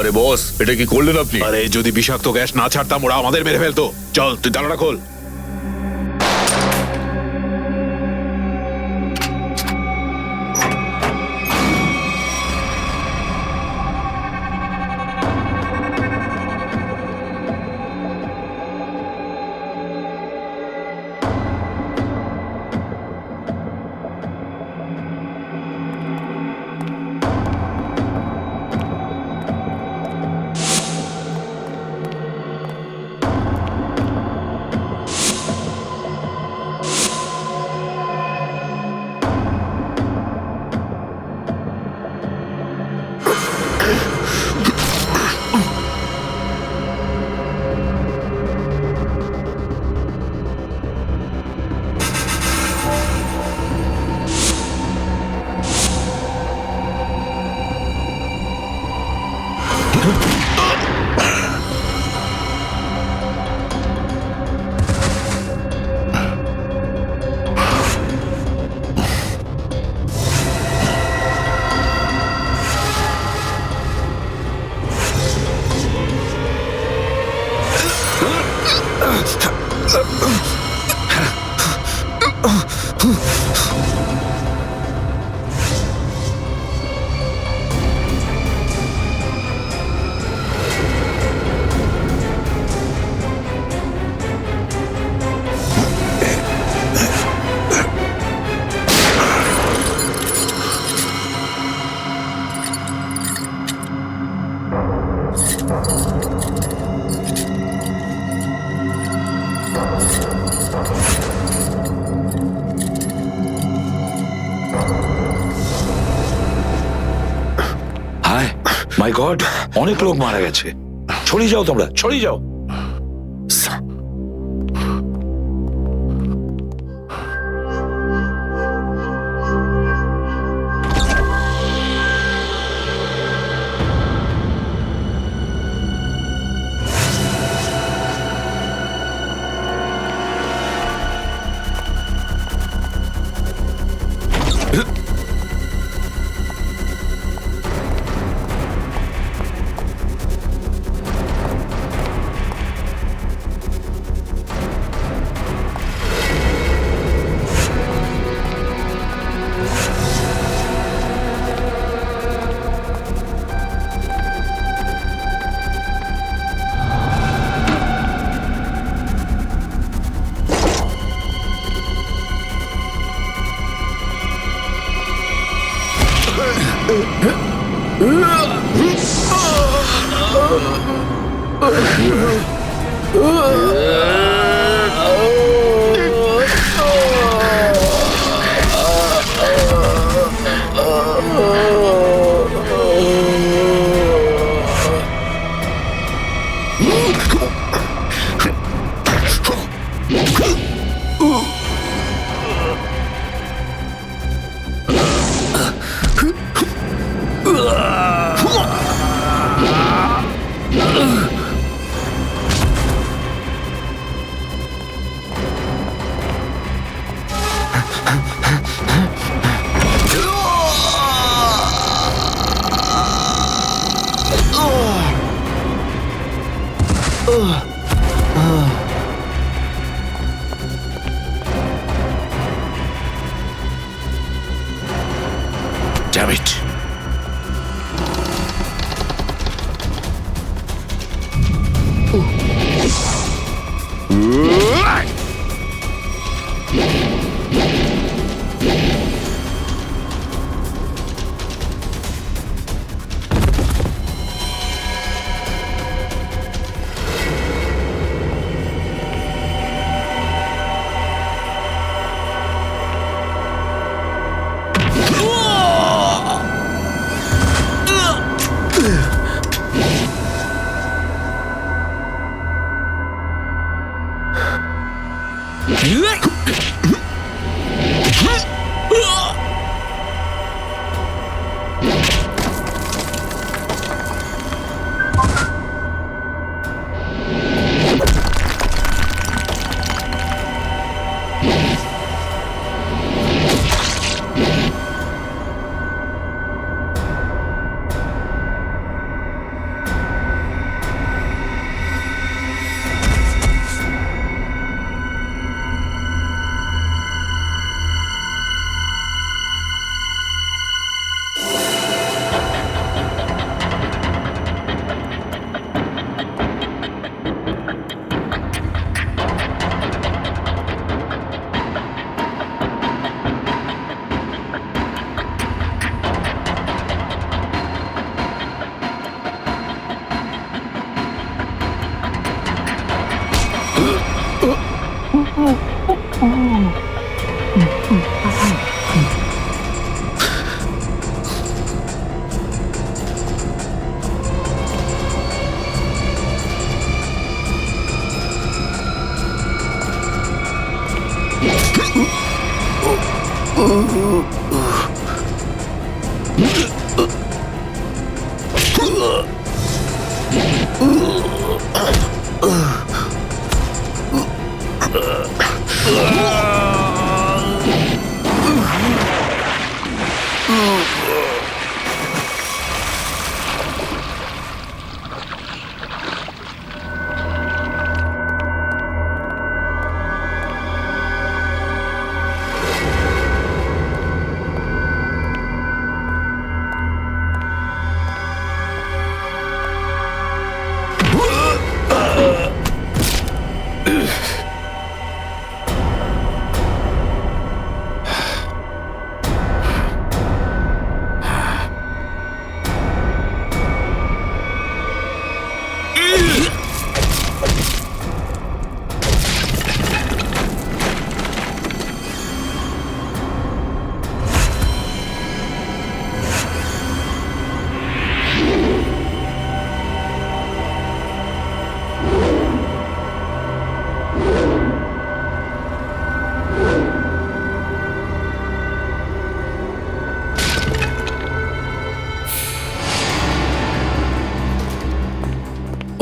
আরে বস, এটা কি করলেন আপনি? আরে যদি বিষাক্ত গ্যাস না ছাড়তাম ওরা আমাদের মেরে ফেলতো। চল তুই তালাটা খোল। মাই গড, অনেক লোক মারা গেছে। ছড়িয়ে যাও তোমরা, ছড়িয়ে যাও। Damn it.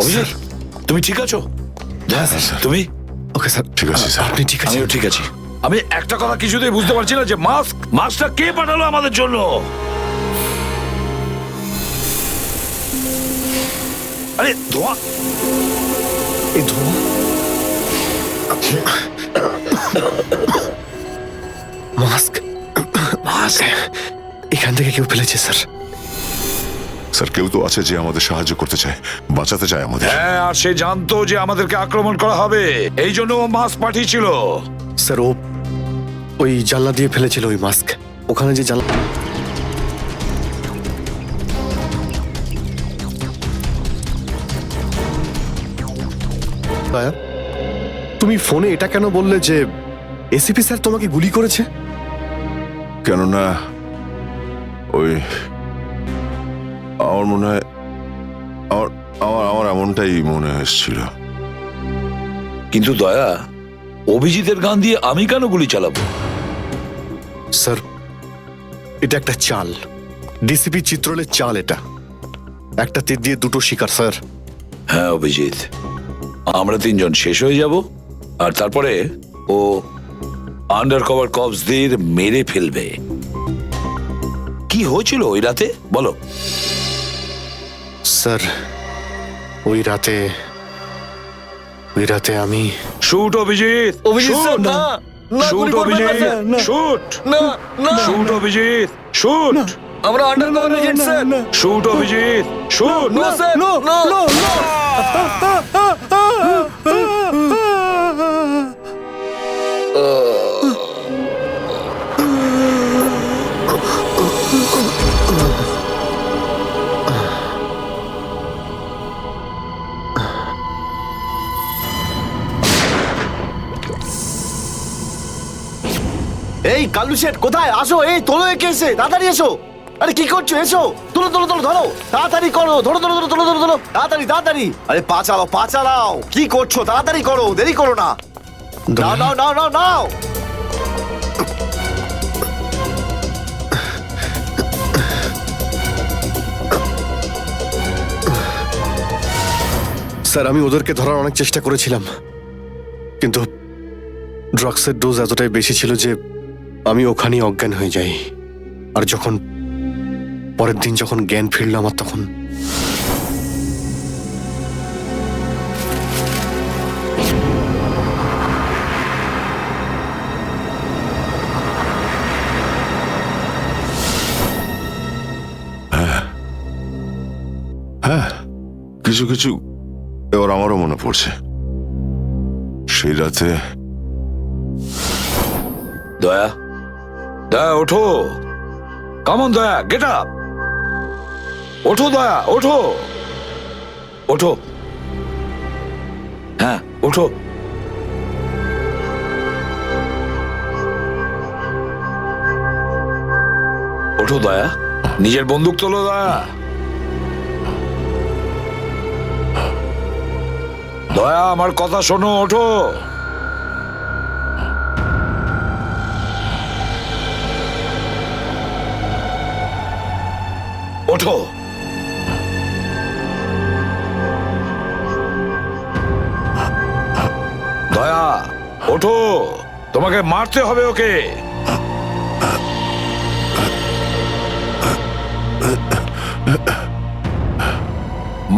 অভিজিৎ, তুমি ঠিক আছো? তুমি? ওকে স্যার, ঠিক আছে স্যার। আপনি ঠিক আছেন? আমিও ঠিক আছি। আমি একটা কথা কিছুতেই বুঝতে পারছি না যে মাস্কটা কে পাঠালো আমাদের জন্য? আরে ধোঁয়া! এই ধোঁয়া মাস্ক এখান থেকে কেউ ফেলেছে স্যার। স্যার, কেউ তো আছে যে আমাদের সাহায্য করতে চায়, বাঁচাতে চায় আমাদের। হ্যাঁ, আর সে জানতো যে আমাদেরকে আক্রমণ করা হবে, এই জন্য ও মাস্ক পাঠিয়েছিল। স্যার ও ওই জানলা দিয়ে ফেলেছিল ওই মাস্ক। ওখানে যে জানলা, তুমি ফোনে এটা কেন বললে যে এসিপি স্যার তোমাকে গুলি করেছে? কেননা ওই আমার মনে হয় আমার এমনটাই মনে এসেছিল। কিন্তু দয়া, অভিজিতের গান দিয়ে আমি কেন গুলি চালাবো? স্যার এটা একটা চাল, ডিসিপি চিত্রলের চাল। এটা একটা তীর দিয়ে দুটো শিকার স্যার। হ্যাঁ অভিজিৎ, আমরা তিনজন শেষ হয়ে যাব, আর তারপরে ও আন্ডার কভার কপসদের মেরে ফেলবে। কি হয়েছিল ওই রাতে বলো? স্যার ওই রাতে আমি shoot Abhijit, shoot shoot Abhijit, shoot shoot Abhijit, shoot. আমরা under cover agent sir. Shoot Abhijit, shoot. No sir, no no. এই কালু শেঠ কোথায়? আসো, এই তোলো একে, এসে তাড়াতাড়ি এসো। আরে কি করছো? এসো, তোলো তোলো তোলো, ধরো তাড়াতাড়ি করো, ধরো ধরো ধরো, তোলো তোলো তোলো, তাড়াতাড়ি তাড়াতাড়ি। আরে পা চালাও, পা চালাও, কি করছো? তাড়াতাড়ি করো, দেরি করো না। নাও নাও নাও নাও নাও। স্যার আমি ওদেরকে ধরার অনেক চেষ্টা করেছিলাম, কিন্তু ড্রাগসের ডোজ এতটাই বেশি ছিল যে আমি ওখানেই অজ্ঞান হয়ে যাই। আর যখন পরের দিন যখন জ্ঞান ফিরল আমার, তখন হ্যাঁ, কিছু কিছু এবার আমারও মনে পড়ছে। সেই রাতে দয়া, দয়া ওঠো, কামন দয়া, গেট আপ, ওঠো দয়া, ওঠো ওঠো, হ্যাঁ ওঠো। ওঠো দয়া, নিজের বন্দুক তোলো দয়া। দয়া আমার কথা শোনো, ওঠো। ওঠো। দয়া, ওঠো, তোমাকে মারতে হবে ওকে।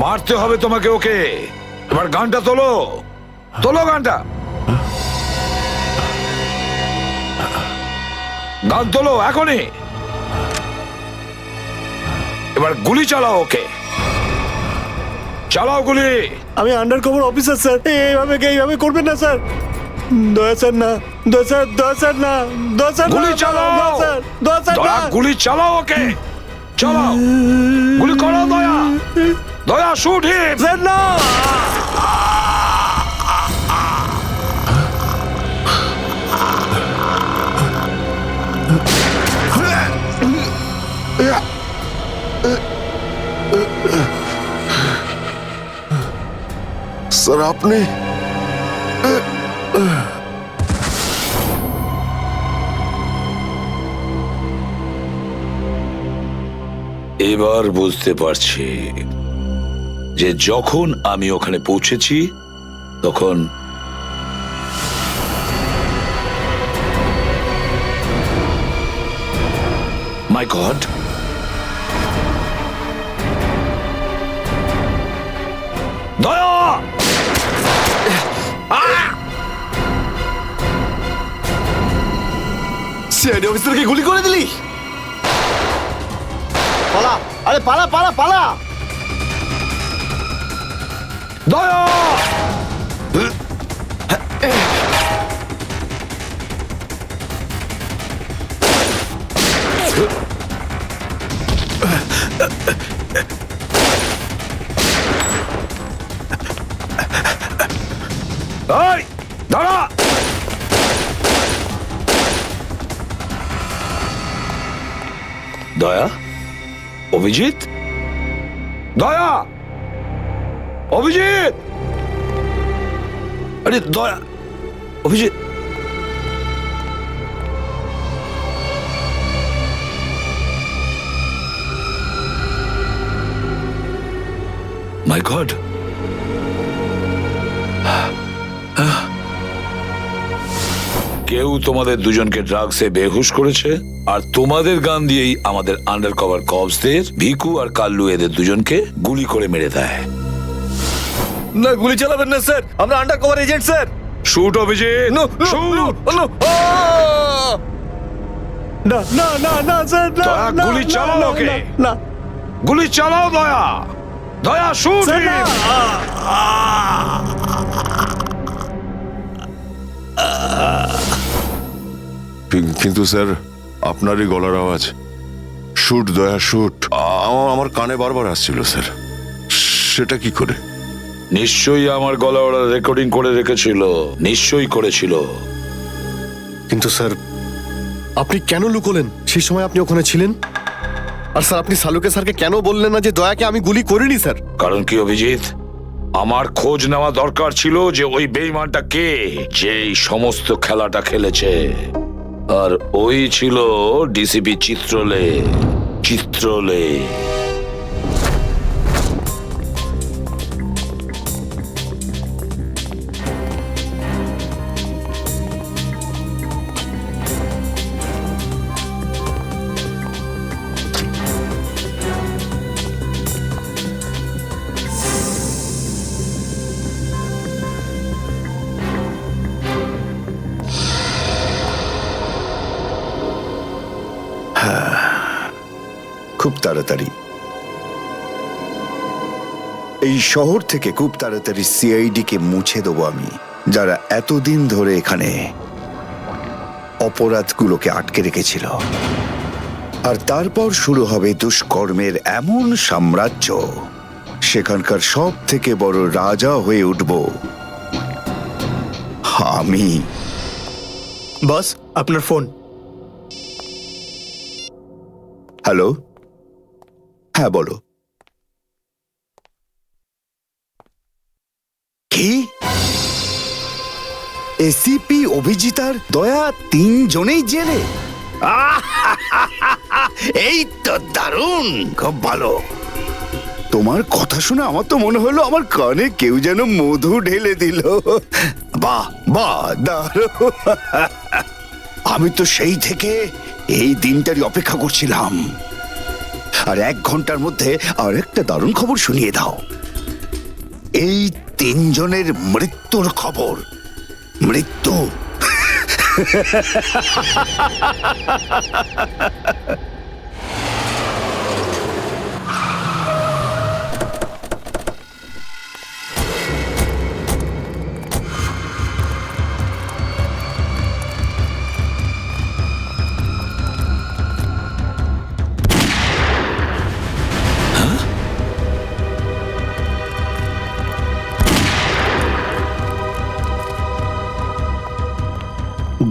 মারতে হবে তোমাকে ওকে। এবার গানটা তোলো, তোলো গানটা, গান তোলো এখনই। এবার গুলি চালাও ওকে, চালাও গুলি। আমি আন্ডার কভার অফিসার স্যার, এইভাবে করবেন না স্যার। দয়া স্যার না, দয়া স্যার, দয়া স্যার না, দয়া স্যার, গুলি চালাও, দয়া স্যার, দয়া স্যার দয়া না। গুলি চালাও ওকে, চালাও গুলি করো দয়া, দয়া শুট হিম। স্যার না। স্যার আপনি এবার বুঝতে পারছি যে যখন আমি ওখানে পৌঁছেছি তখন মাই গড, দয়া, সিআইডি অফিসারকে গুলি করে দিলি? পালা, আরে পালা পালা পালা। দয়া, এই দাঁড়া। দয়া, অভিজিৎ, দয়া, অভিজিৎ, আরে দয়া, অভিজিৎ, মাই গড, কেউ তোমাদের দুজনকে ড্রাগসে বেহুশ করেছে আর তোমাদের গান দিয়েই আমাদের আন্ডার কভার কপসদের ভিকু আর কাল্লু এদের দুজনকে গুলি করে মেরে দেয়। না, গুলি চালাবেন না স্যার, আমরা under cover agent sir. Shoot Abhijit, no shoot. না না না না স্যার, না, দয়া, না, গুলি না, চালাও না, ওকে। না, না, গুলি চালাও দয়া, দয়া শুট স্যার, না। কিন্তু স্যার আপনারই গলার আওয়াজ, শুট দয়া শুট, আমার কানে বারবার আসছিল স্যার। সেটা কি করে? নিশ্চয়ই আমার গলা ওরা রেকর্ডিং করে রেখেছিল, নিশ্চয়ই করেছিল। কিন্তু স্যার আপনি কেন লুকোলেন? সেই সময় আপনি ওখানে ছিলেন। আর স্যার আপনি সালুকে স্যারকে কেন বললেন না যে দয়াকে আমি গুলি করিনি স্যার? কারণ কি অভিজিৎ, আমার খোঁজ নেওয়া দরকার ছিল যে ওই বেঈমানটা কে, যে এই সমস্ত খেলাটা খেলেছে। আর ওই ছিল ডিসিপি চিত্রলে। চিত্রলে খুব তাড়াতাড়ি এই শহর থেকে খুব তাড়াতাড়ি সিআইডি কে মুছে দেবো আমি, যারা এতদিন ধরে এখানে অপরাধগুলোকে আটকে রেখেছিল। আর তারপর শুরু হবে দুষ্কর্মের এমন সাম্রাজ্য, সেখানকার সব থেকে বড় রাজা হয়ে উঠব আমি। বস আপনার ফোন। হ্যালো, হ্যাঁ বলো। কি? এসিপি অভিজিৎ আর দয়া তিনজনেই জেলে? এই তো দারুণ, খুব ভালো। তোমার কথা শুনে আমার তো মনে হলো আমার কানে কেউ যেন মধু ঢেলে দিল। বাহ বাহ, দারুণ। আমি তো সেই থেকে এই দিনটারই অপেক্ষা করছিলাম। আর 1 ঘন্টার মধ্যে আরেকটা দারুণ খবর শুনিয়ে দাও। এই 3 জনের মৃত্যুর খবর। মৃত্যু।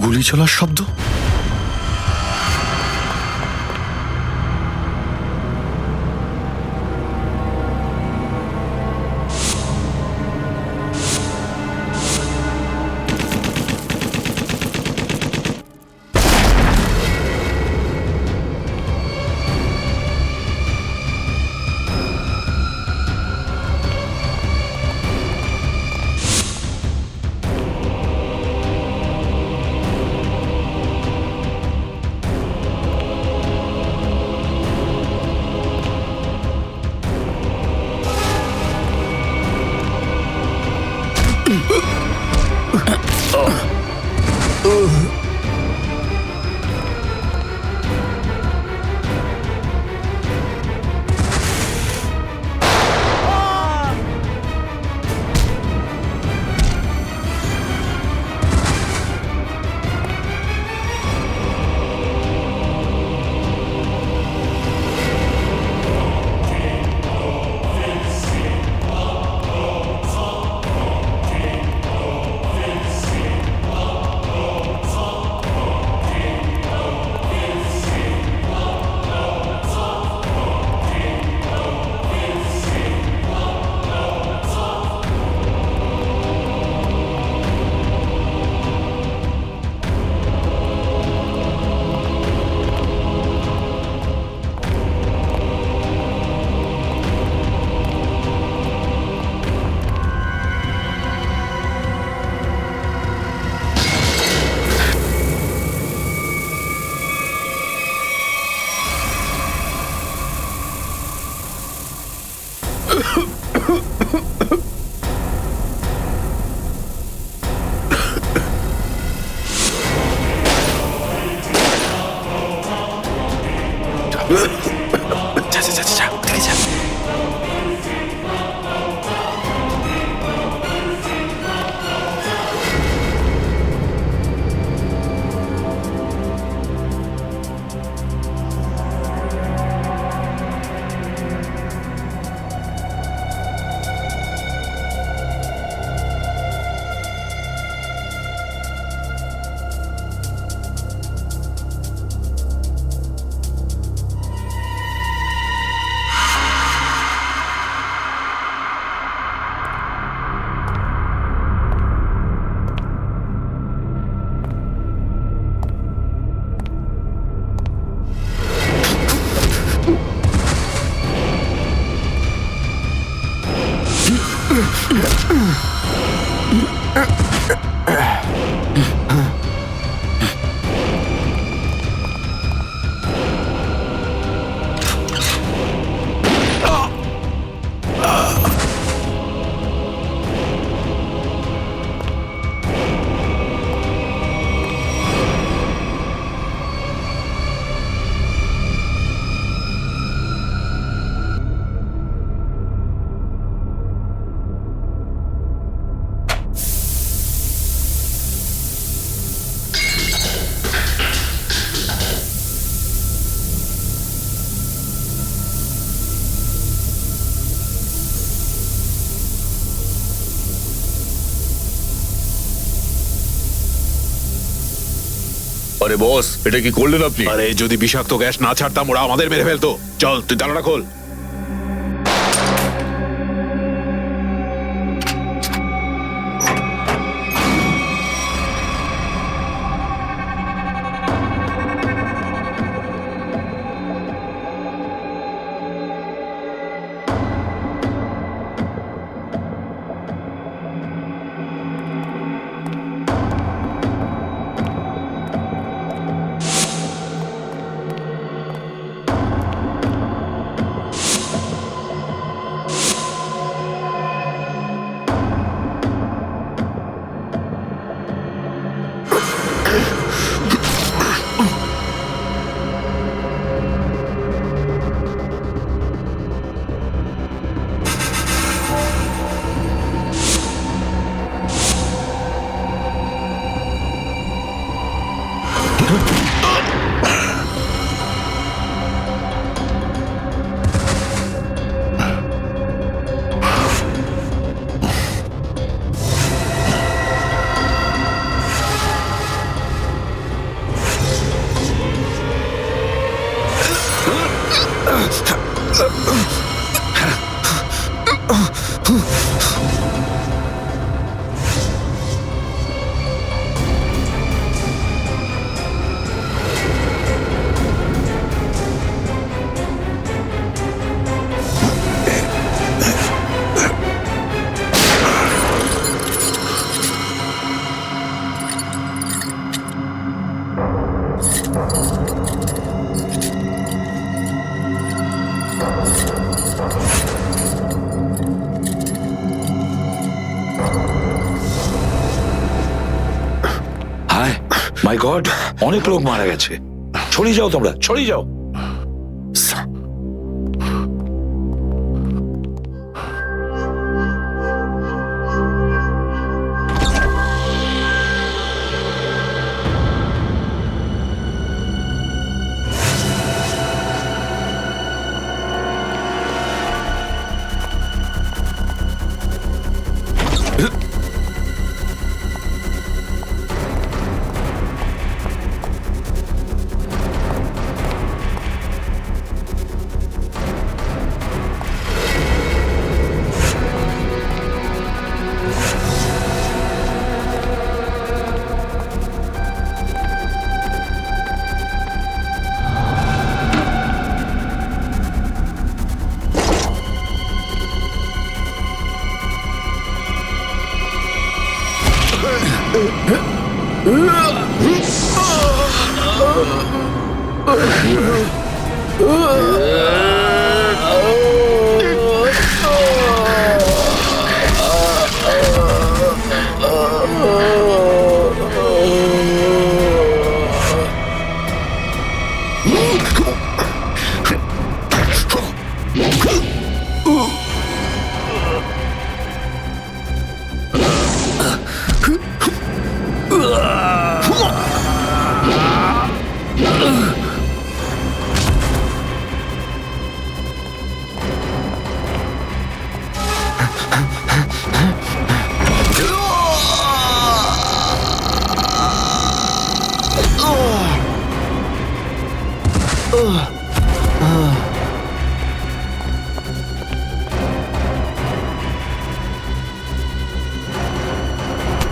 গুলি চলার শব্দ। আরে বস, এটা কি করলেন আপনি? আরে যদি বিষাক্ত গ্যাস না ছাড়তাম ওরা আমাদের মেরে ফেলতো। চল তুই জানালা খোল। হায় মাই গড, অনেক লোক মারা গেছে। ছড়িয়ে যাও তোমরা, ছড়িয়ে যাও।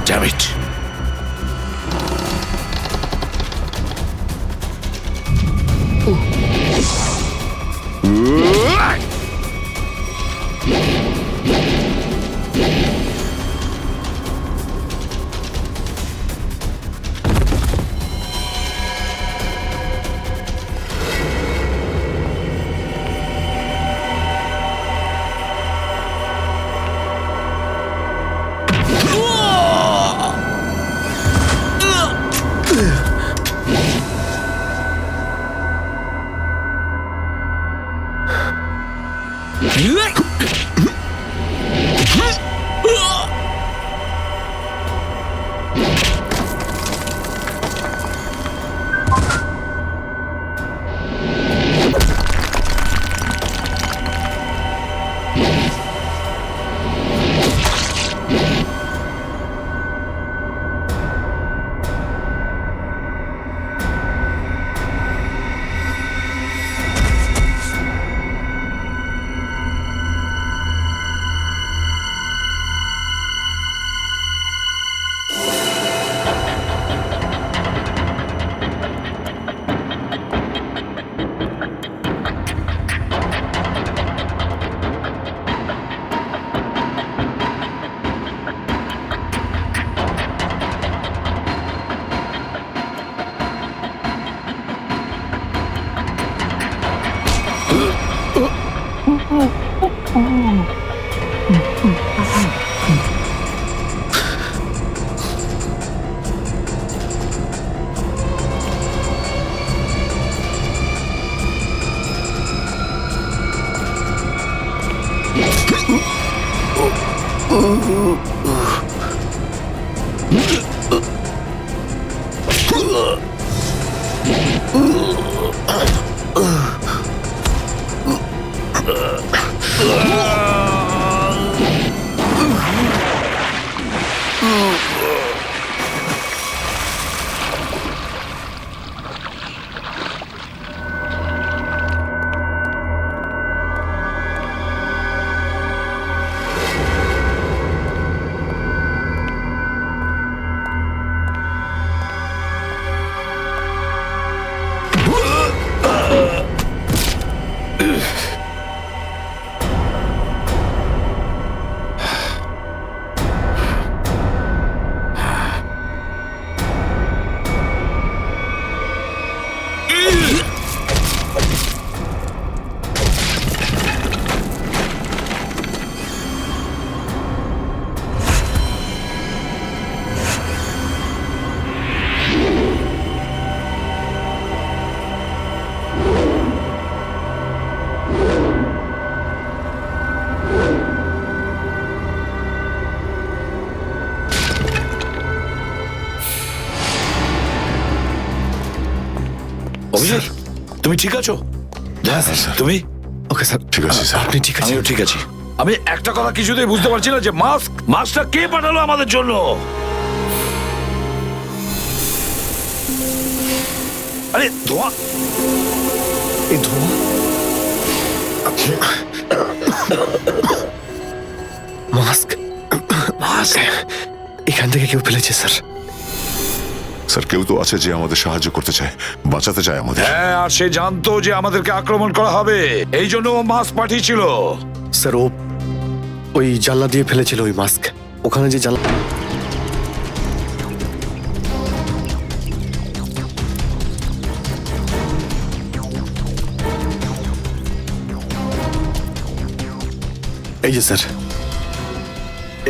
Damn it. তুমি ঠিক আছো? স্যার। তুমি? ওকে স্যার, ঠিক আছে, স্যার। আপনি ঠিক আছে? আমিও ঠিক আছি। আমি একটা কথা কিছুতেই বুঝতে পারছি না যে মাস্কটা কে পাঠালো আমাদের জন্য? আরে ধোঁয়া! এই ধোঁয়া, মাস্ক এখান থেকে কেউ ফেলেছে স্যার। স্যার কেউ তো আছে যে আমাদের সাহায্য করতে চায়, বাঁচাতে চায় আমাদের। হ্যাঁ, আর সে জানতো যে আমাদেরকে আক্রমণ করা হবে, এই জন্য ও মাস্ক পাঠিয়েছিল। স্যার ও ওই জানলা দিয়ে ফেলেছিল ওই মাস্ক। ওখানে যে জানলা, এই যে স্যার,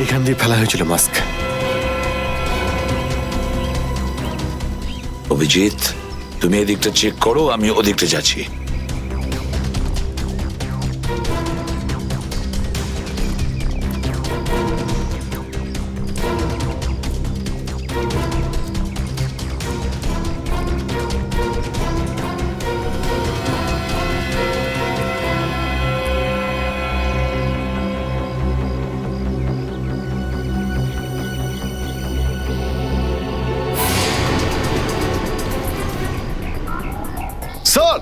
এইখান দিয়ে ফেলা হয়েছিল মাস্ক। অভিজিৎ, তুমি এদিকটা চেক করো, আমি ওদিকটা যাচ্ছি। স্যার,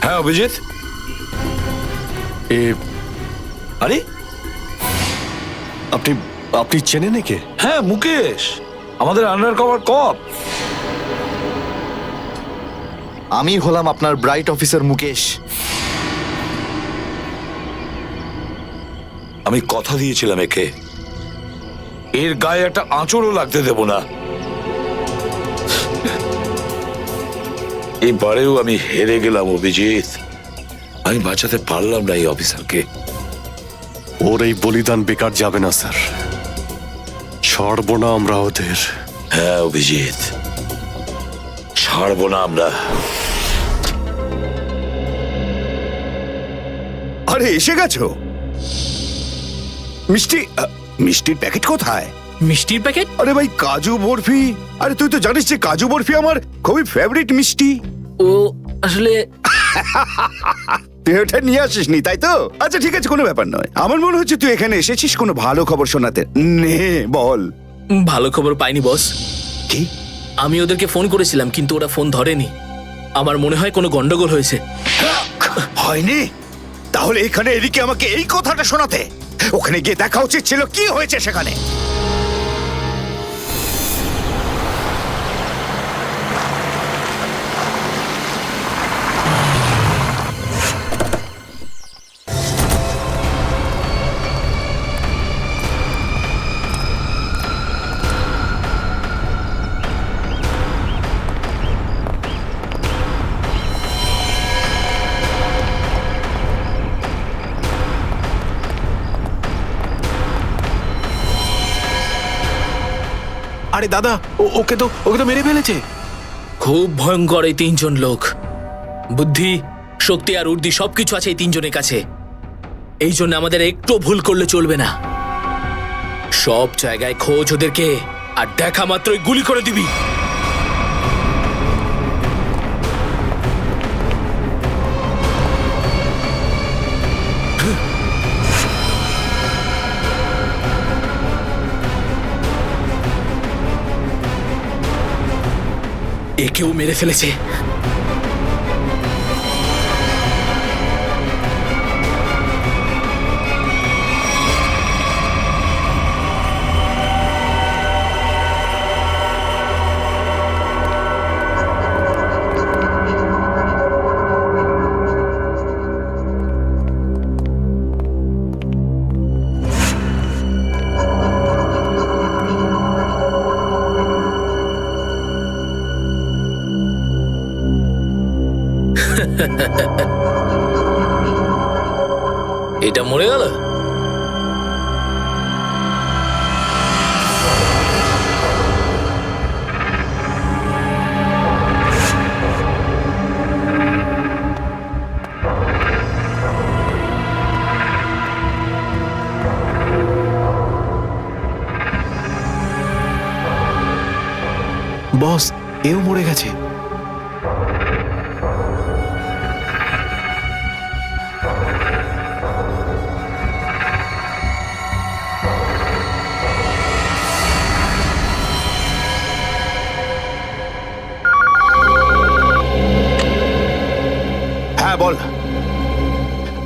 হ্যাঁ অভিজিৎ, এ আরে আপনি আপনি চেনেন একে? হ্যাঁ, মুকেশ, আমাদের আন্ডার কভার কপ। আমি হলাম আপনার ব্রাইট অফিসার মুকেশ। আমি কথা দিয়েছিলাম একে, এর গায়ে একটা আঁচড়ও লাগতে দেব না। এবারেও আমি হেরে গেলাম অভিজিৎ। আমি বাঁচাতে পারলাম না এই অফিসারকে। ওর এই বলিদান বেকার যাবে না স্যার, ছাড়বো না আমরা ওদের। হ্যাঁ অভিজিৎ, ছাড়বো না আমরা। আরে এসে গেছো? মিষ্টির প্যাকেট কোথায়? মিষ্টির প্যাকেট? আরে ভাই, কাজু বরফি। আরে তুই তো জানিস যে কাজু বরফি আমার খুবই ফেভারিট মিষ্টি। ও আসলে তুই ওটা নিয়ে আসিসনি, তাই তো? আচ্ছা ঠিক আছে, কোনো ব্যাপার নয়। আমার মনে হচ্ছে তুই এখানে এসেছিস কোনো ভালো খবর শোনাতে। নে বল। ভালো খবর পাইনি বস। কি? আমি ওদেরকে ফোন করেছিলাম কিন্তু ওরা ফোন ধরেনি। আমার মনে হয় কোনো গন্ডগোল হয়েছে। হয়নি? তাহলে এখানে এদিকে আমাকে এই কথাটা শোনাতে? ওখানে গিয়ে দেখা উচিত ছিল কি হয়েছে সেখানে। আরে দাদা, ওকে তো মেরে ফেলেছে। খুব ভয়ঙ্কর এই তিনজন লোক। বুদ্ধি, শক্তি আর উর্দি সবকিছু আছে এই তিনজনের কাছে। এই জন্য আমাদের একটু ভুল করলে চলবে না। সব জায়গায় খোঁজ ওদেরকে, আর দেখা মাত্রই গুলি করে দিবি। একেও মেরে ফেলেছে। এটা মরে গেল। বস, এও মরে গেছে। হ্যাঁ বল,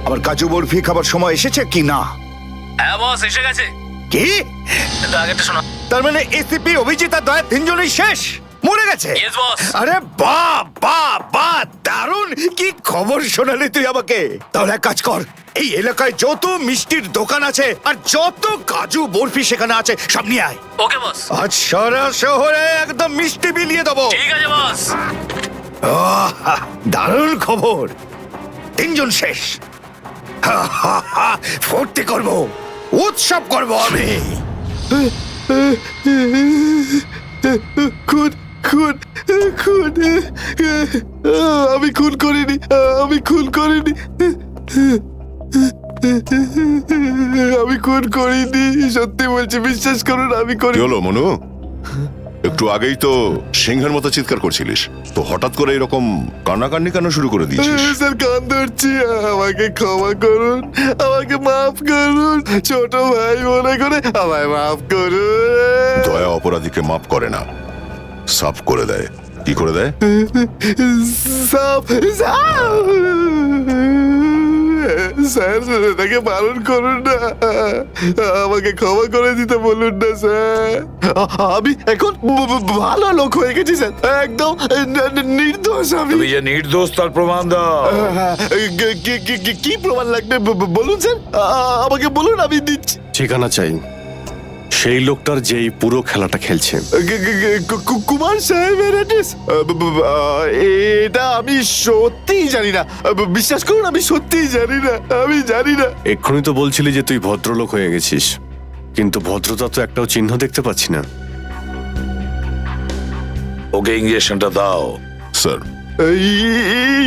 আমার কাজু বরফি খাবার সময় এসেছে কি না? হ্যাঁ বস, এসে গেছে। কি? কিন্তু আগেটা শোনো। তার মানে এসিপি, অভিজিৎ আর দয়া তিনজনই শেষ, মরে গেছে? Yes, boss. আরে বাহ বাহ বাহ, দারুণ! কি খবর শোনালি তুই আমাকে? তাহলে এক কাজ কর, এই এলাকায় যত মিষ্টির দোকান আছে আর যত কাজু বরফি সেখানে আছে সব নিয়ে আয়। ওকে বস। আজ সারা শহরে একদম মিষ্টি বিলিয়ে দেবো। ঠিক আছে বস। আহ, দারুণ খবর, তিনজন শেষ। হা, হা, হা, ফুর্তি করব, উৎসব করব আমি। খুন খুন খুন আমি খুন করিনি, আমি খুন করিনি, আমি খুন করিনি, সত্যি বলছি, বিশ্বাস করুন আমি কি করি। হলো মনু? একটু আগেই তো সিংহের মতো চিৎকার করছিলিস, তো হঠাৎ করে এরকম কান্নাকান্নি কেন শুরু করে দিয়েছিস? স্যার কান ধরছি, আমাকে ক্ষমা করুন, আমাকে মাফ করুন, ছোট ভাই মনে করে আমায় মাফ করুন। দয়া অপরাধীকে মাফ করে না, সাফ করে দেয়। কি করে দেয়? সাফ সাফ। স্যার তাকে বারণ করুন না, আমাকে ক্ষমা করে দিতে বলুন না স্যার। আমি এখন ভালো লোক হয়ে গেছি স্যার, একদম নির্দোষ আমি। তুমি যে নির্দোষ তার প্রমাণ দাও। কি প্রমাণ লাগবে বলুন স্যার, আমাকে বলুন, আমি দিচ্ছি। ঠিকানা চাই সেই লোকটার যেই পুরো খেলাটা খেলছে। কুমার সাহেবের অ্যাড্রেস? এটা আমি সত্যিই জানি না, বিশ্বাস করুন আমি সত্যিই জানি না, আমি জানি না। এক্ষুনি তো বলছিলি যে তুই ভদ্রলোক হয়ে গেছিস, কিন্তু ভদ্রতা তো একটাও চিহ্ন দেখতে পাচ্ছি না। ওকে ইঞ্জেকশনটা দাও। Sir,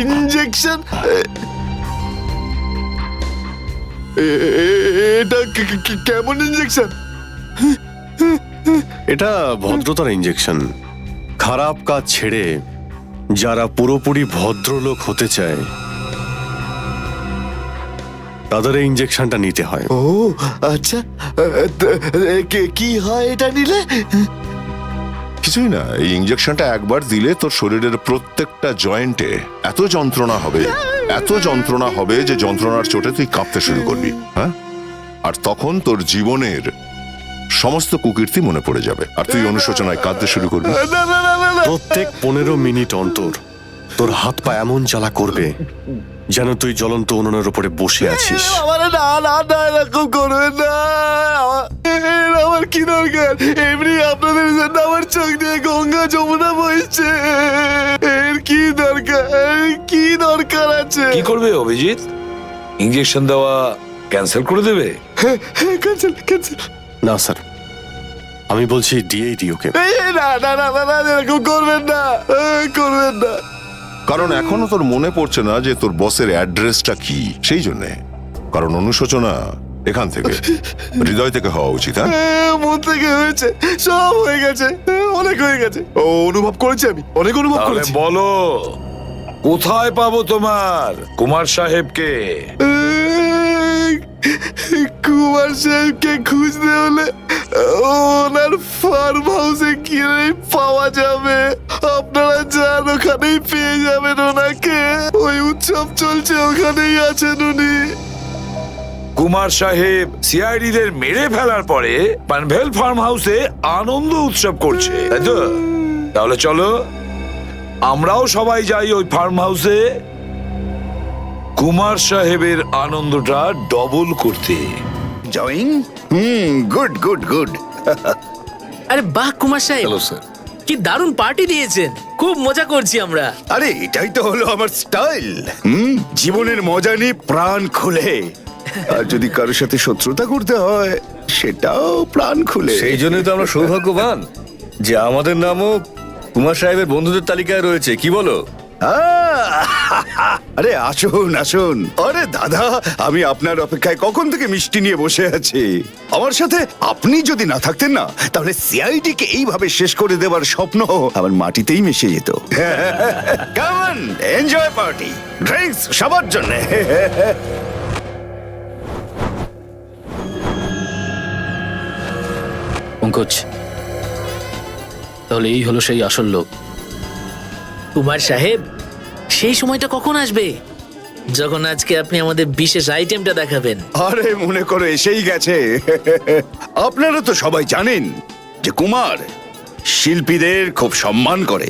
injection? এটা কেমন ইঞ্জেকশন? এটা ভদ্রতার ইঞ্জেকশন। খারাপ কাজ ছেড়ে যারা পুরোপুরি ভদ্রলোক হতে চায় তাদের এই ইঞ্জেকশনটা নিতে হয়। ও আচ্ছা, কি হয় এটা নিলে? কিছুই না, এই ইঞ্জেকশনটা একবার দিলে তোর শরীরের প্রত্যেকটা জয়েন্টে এত যন্ত্রণা হবে, এত যন্ত্রণা হবে যে যন্ত্রণার চোটে তুই কাঁপতে শুরু করবি। হ্যাঁ, আর তখন তোর জীবনের সমস্ত কুকীর্তি মনে পড়ে যাবে, আর তুই অনুশোচনায় কাঁদতে শুরু করবি। প্রত্যেক 15 মিনিট অন্তর তোর হাত পা এমন জ্বালা করবে যেন তুই জ্বলন্ত উনুনের উপরে বসে আছিস। এরকম করবেন না, আমার কি দরকার? এমনি আপনাদের জন্য আমার চোখ দিয়ে গঙ্গা যমুনা বইছে, এর কি দরকার? কি দরকার আছে? কি করবে অভিজিৎ? ইঞ্জেকশন দেওয়া ক্যান্সেল করে দেবে? Cancel cancel. না স্যার, আমি বলছি দিয়েই দিই ওকে। না না না না, এরকম করবেন না, করবেন না। কারণ এখনো তোর মনে পড়ছে না যে তোর বসের অ্যাড্রেসটা কি, সেই জন্যে। কারণ অনুশোচনা এখান থেকে, হৃদয় থেকে হওয়া উচিত। হ্যাঁ, মন থেকে হয়েছে, সব হয়ে গেছে, অনেক হয়ে গেছে, অনুভব করেছি আমি, অনেক অনুভব তাহলে করেছি। বলো, কোথায় পাবো তোমার কুমার সাহেবকে? কুমার সাহেবকে খুঁজতে হলে ওনার ফার্ম হাউসে গিয়ে পাওয়া যাবে। আপনারা যান, ওখানেই পেয়ে যাবেন ওনাকে। ওই উৎসব চলছে, ওখানেই আছেন উনি। কুমার সাহেব সিআইডিদের মেরে ফেলার পরে পানভেল ফার্ম হাউসে আনন্দ উৎসব করছে, তাই তো? তাহলে চলো আমরাও সবাই যাই ওই ফার্ম হাউসে কুমার সাহেবের আনন্দটা ডবল করতে। জয়িং? Good good good. আরে বাহ কুমার সাহেব, হ্যালো স্যার। কি দারুণ পার্টি দিয়েছেন, খুব মজা করছি আমরা। আরে এটাই তো হলো আমার স্টাইল। জীবনের মজা নিয়ে প্রাণ খুলে, আর যদি কারোর সাথে শত্রুতা করতে হয় সেটাও প্রাণ খুলে। সেই জন্যই তো আমরা সৌভাগ্যবান যে আমাদের নামও কুমার সাহেবের বন্ধুদের তালিকায় রয়েছে, কি বলো? আরে আসুন আসুন। আরে দাদা, আমি আপনার অপেক্ষায় কখন থেকে মিষ্টি নিয়ে বসে আছি। আমার সাথে আপনি যদি না থাকতেন না, তাহলে সিআইডি কে এইভাবে শেষ করে দেবার স্বপ্ন আমার মাটিতেই মিশে যেত। Come on, enjoy party, drinks সবার জন্য। পঙ্কজ, তাহলে এই হলো সেই আসল লোক। কুমার সাহেব, সেই সময়টা কখন আসবে? যখন আজকে আপনি আমাদের বিশেষ আইটেমটা দেখাবেন। আরে মনে করো এসেই গেছে। আপনারা তো সবাই জানেন যে কুমার শিল্পীদের খুব সম্মান করে।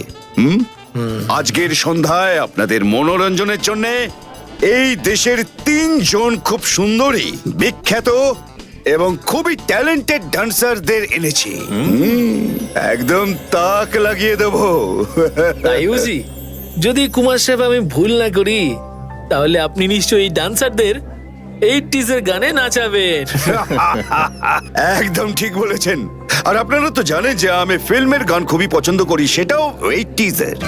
আজকের সন্ধ্যায় আপনাদের মনোরঞ্জনের জন্য এই দেশের 3 জন খুব সুন্দরী, বিখ্যাত এবং খুবই ট্যালেন্টেড ডান্সারদের এনেছি। একদম তাক লাগিয়ে দেবো। তাই বুঝি? যদি কুমার সাহেব আমি ভুল না করি, তাহলে আপনি নিশ্চয়ই এই ডান্সারদের 80s এর গানে নাচাবেন। একদম ঠিক বলেছেন। আর আপনারা তো জানেন যে আমি ফিল্মের গান খুবই পছন্দ করি, সেটাও 80s এর।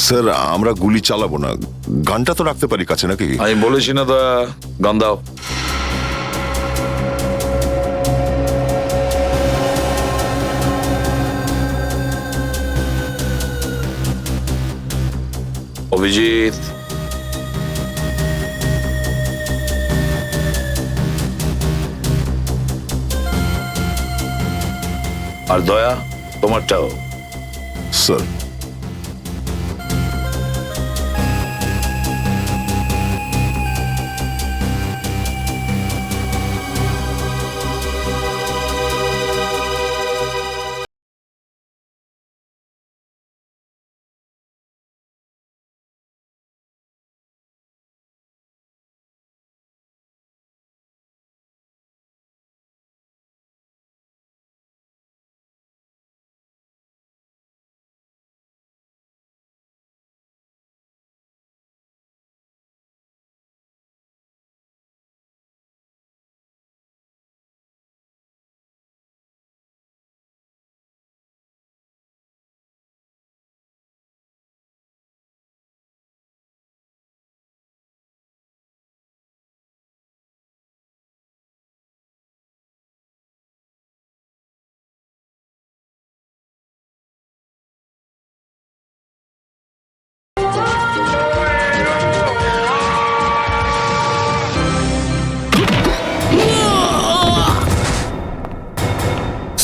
স্যার আমরা গুলি চালাবো না, গানটা তো রাখতে পারি কাছে নাকি? আমি বলেছি না দয়া, গান দাও। অভিজিৎ, আর দয়া তোমারটাও। স্যার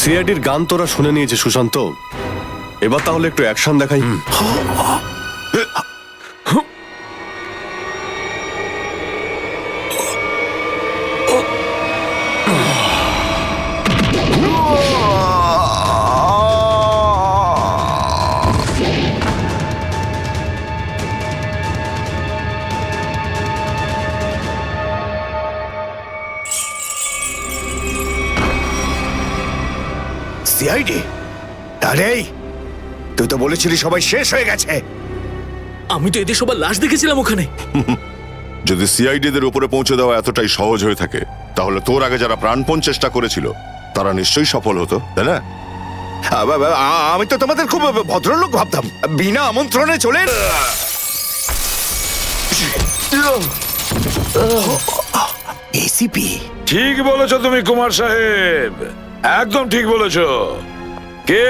সিআইডির গান তোরা শুনে নিয়েছে সুশান্ত, এবার তাহলে একটু অ্যাকশন দেখাই। সিআইডি? আরে তুই তো বলেছিলি সবাই শেষ হয়ে গেছে। আমি তো এদের সবার লাশ দেখেছিলাম ওখানে। যদি সিআইডিদের উপরে পৌঁছে দেওয়া এতটাই সহজ হয়ে থাকে, তাহলে তোর আগে যারা প্রাণপণ চেষ্টা করেছিল তারা নিশ্চয়ই সফল হতো, তাই না? আমি তো তোমাদের খুব ভদ্রলোক ভাবতাম, বিনা আমন্ত্রণে চলে। এসিপি, ঠিক বলেছো তুমি কুমার সাহেব, একদম ঠিক বলেছো। কে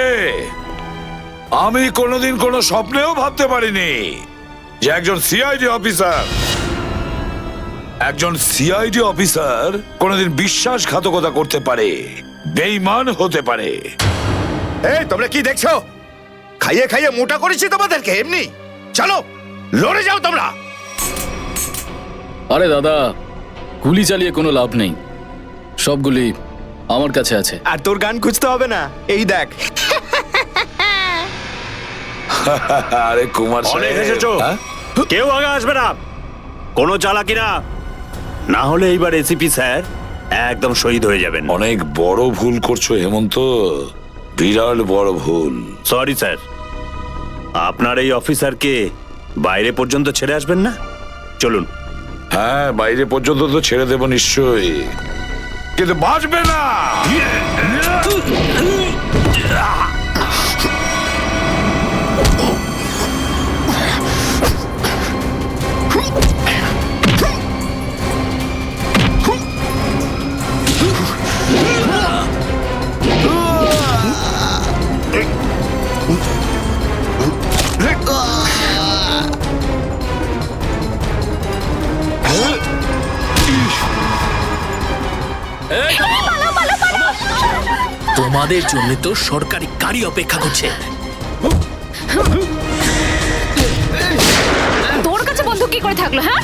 আমি কোনোদিন কোনো স্বপ্নেও ভাবতে পারিনি যে একজন সিআইডি অফিসার কোনোদিন বিশ্বাসঘাতকতা করতে পারে, বেঈমান হতে পারে। এই তোমরা কি দেখছো? খাইয়ে খাইয়ে মোটা করেছি তোমাদেরকে এমনি। চলো লড়ে যাও তোমরা। আরে দাদা, গুলি চালিয়ে কোনো লাভ নেই, সবগুলি আমার কাছে আছে। আর তোর গান খুঁজতে হবে না, এই দেখ। আরে কুমার সাহেব, অনেক এসেছো, হ্যাঁ? কেউ আগে আসবে না, কোনো চালাকি না, না হলে এইবার এসিপি স্যার একদম শহীদ হয়ে যাবেন। অনেক বড় ভুল করছো হেমন্ত, বিরাট বড় ভুল। সরি স্যার, আপনার এই অফিসারকে বাইরে পর্যন্ত ছেড়ে আসবেন না? চলুন। হ্যাঁ, বাইরে পর্যন্ত তো ছেড়ে দেব নিশ্চয়ই, কিন্তু বাঁচবে না। তোমাদের জন্য তো সরকারি গাড়ি অপেক্ষা করছে। তোর কাছে বন্ধু কি করে থাকলো? হ্যাঁ,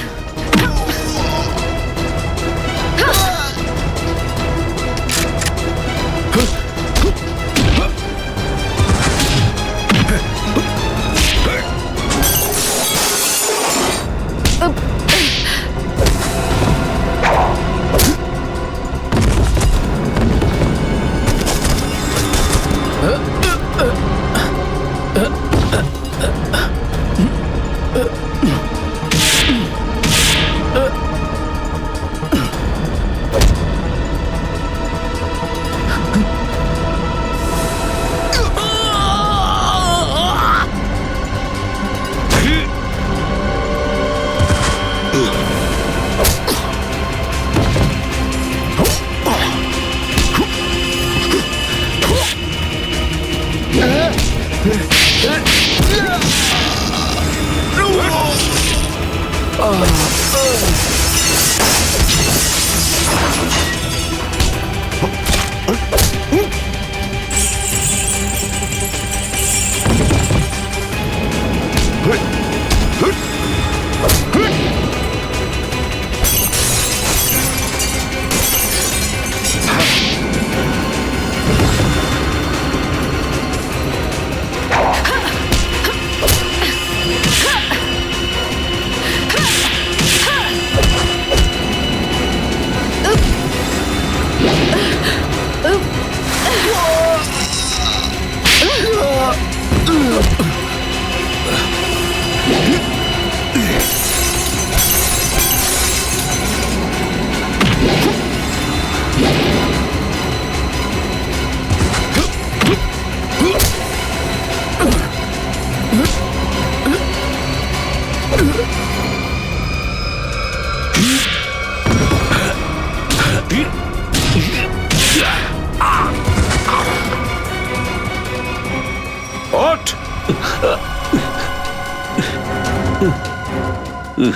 ওঠ!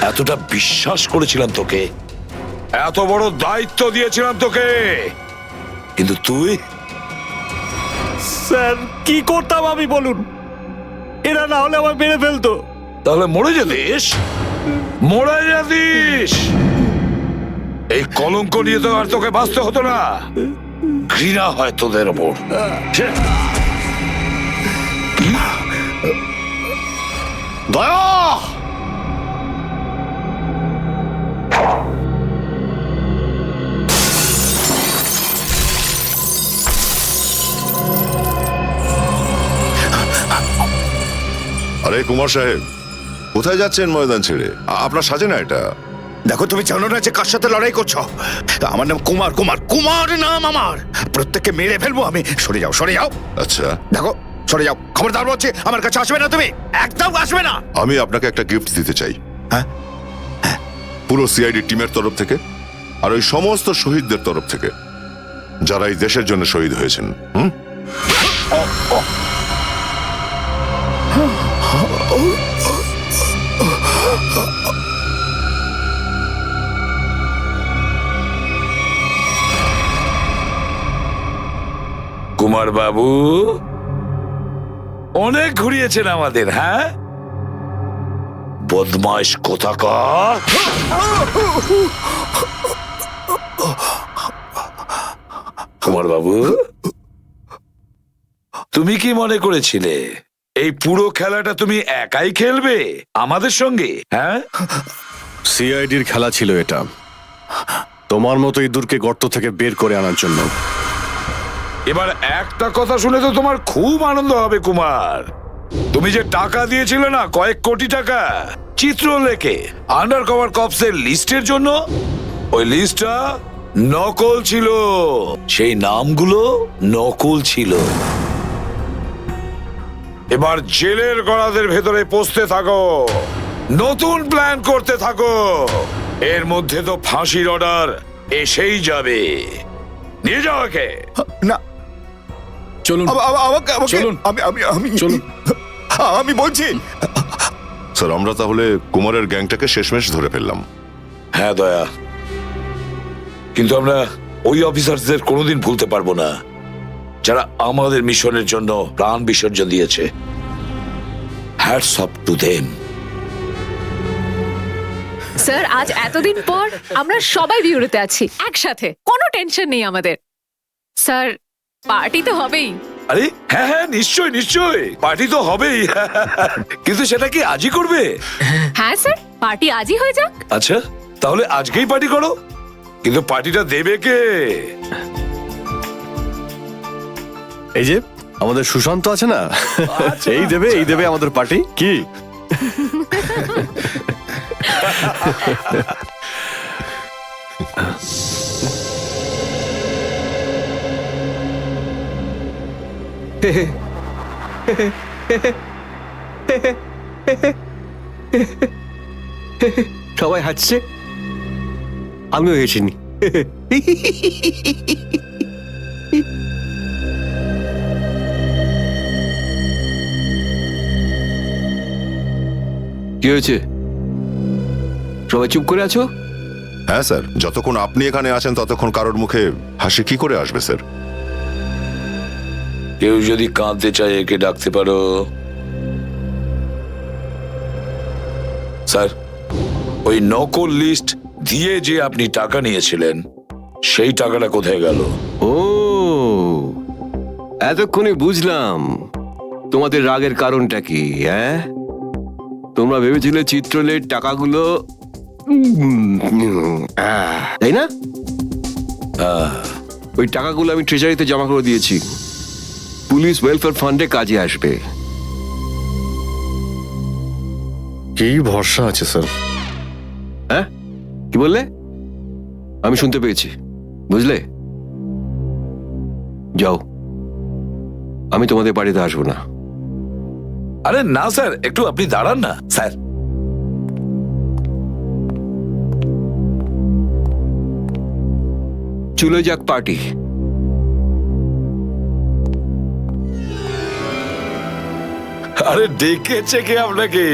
এতটা বিশ্বাস করেছিলাম তোকে, এত বড় দায়িত্ব দিয়েছিলাম তোকে, কিন্তু তুই। স্যার কি করতাম আমি বলুন? এরা না হলে আমার মেরে ফেলতো। তাহলে মরে যেতিস, মরে যেতিস। এই কলঙ্ক নিয়ে তো আর তোকে বাঁচতে হতো না। ঘৃণা হয় তোদের ওপর। দয়া! আরে কুমার সাহেব, কোথায় যাচ্ছেন ময়দান ছেড়ে? আপনার সাজে না এটা। দেখো তুমি জানো না যে কার সাথে লড়াই করছো? আমার নাম কুমার, কুমার, কুমার নাম আমার। প্রত্যেককে মেরে ফেলবো আমি। সরে যাও, সরে যাও। আচ্ছা, দেখো সরে যাও, খবরদার বলছি আমার কাছে আসবে না তুমি, একদম আসবে না। আমি আপনাকে একটা গিফট দিতে চাই। হ্যাঁ? পুরো সিআইডি টিমের তরফ থেকে আর ওই সমস্ত শহীদদের তরফ থেকে যারা এই দেশের জন্য শহীদ হয়েছেন। কুমার বাবু অনেক ঘুরিয়েছেন আমাদের, হ্যাঁ? বদমাইশ কোথাকার। কুমার বাবু, তুমি কি মনে করেছিলে এই পুরো খেলাটা তুমি একাই খেলবে আমাদের সঙ্গে? হ্যাঁ, সিআইডির খেলা ছিল এটা, তোমার মতো ইঁদুরকে গর্ত থেকে বের করে আনার জন্য। এবার একটা কথা শুনে তো তোমার খুব আনন্দ হবে কুমার। তুমি যে টাকা দিয়েছিলে না, কয়েক কোটি টাকা চিত্রলেখে আন্ডার কভার কপসের লিস্টের জন্য, ওই লিস্টটা নকল ছিল, সেই নামগুলো নকল ছিল। এবার জেলের গড়াদের ভেতরে পৌঁছতে থাকো, নতুন প্ল্যান করতে থাকো। এর মধ্যে তো ফাঁসির অর্ডার এসেই যাবে। নিয়ে যাও একে। না, চলুন চলুন চলুন। আমি বলছি স্যার, আমরা তাহলে কুমারের গ্যাংটাকে শেষমেশ ধরে ফেললাম। হ্যাঁ দয়া, কিন্তু আমরা ওই অফিসারদের কোনোদিন ভুলতে পারবো না যারা আমাদের মিশনের জন্য প্রাণ বিসর্জন দিয়েছে। Hats off to them. Sir, আজ এতদিন পর আমরা সবাই বিউরোতে আছি একসাথে, কোনো টেনশন নেই আমাদের। স্যার, পার্টি তো হবেই। আরে হ্যাঁ হ্যাঁ, নিশ্চয় নিশ্চয়, পার্টি তো হবেই। কিন্তু সেটা কি আজই করবে? হ্যাঁ স্যার, পার্টি আজই হয়ে যাক। আচ্ছা, তাহলে আজকেই পার্টি করো, কিন্তু পার্টিটা দেবে কে? এই যে আমাদের সুশান্ত আছে না, এই দেবে আমাদের পার্টি। কি সবাই হাসছে, আমিও হেসিনি। কি হয়েছে? সবাই চুপ করে আছো? হ্যাঁ স্যার, যতক্ষণ আপনি এখানে আছেন ততক্ষণ কারোর মুখে হাসি কি করে আসবে স্যার? কেউ যদি কাঁদতে চায় একে ডাকতে পারো। স্যার, ওই নকল লিস্ট দিয়ে যে আপনি টাকা নিয়েছিলেন, সেই টাকাটা কোথায় গেল? ও, এতক্ষণে বুঝলাম তোমাদের রাগের কারণটা কি। হ্যাঁ, তোমরা ভেবেছিলে চিত্রলের টাকাগুলো, তাই না? ওই টাকাগুলো আমি ট্রেজারিতে জমা করে দিয়েছি, পুলিশ ওয়েলফেয়ার ফান্ডে কাজে আসবে। কি ভরসা আছে স্যার? হ্যাঁ, কি বললে? আমি শুনতে পেয়েছি, বুঝলে? যাও, আমি তোমাদের বাড়িতে আসবো না। আরে না স্যার, একটু আপনি দাঁড়ান না স্যার। চলে যাক পার্টি। আরে ডেকেছে কে আপনাকে?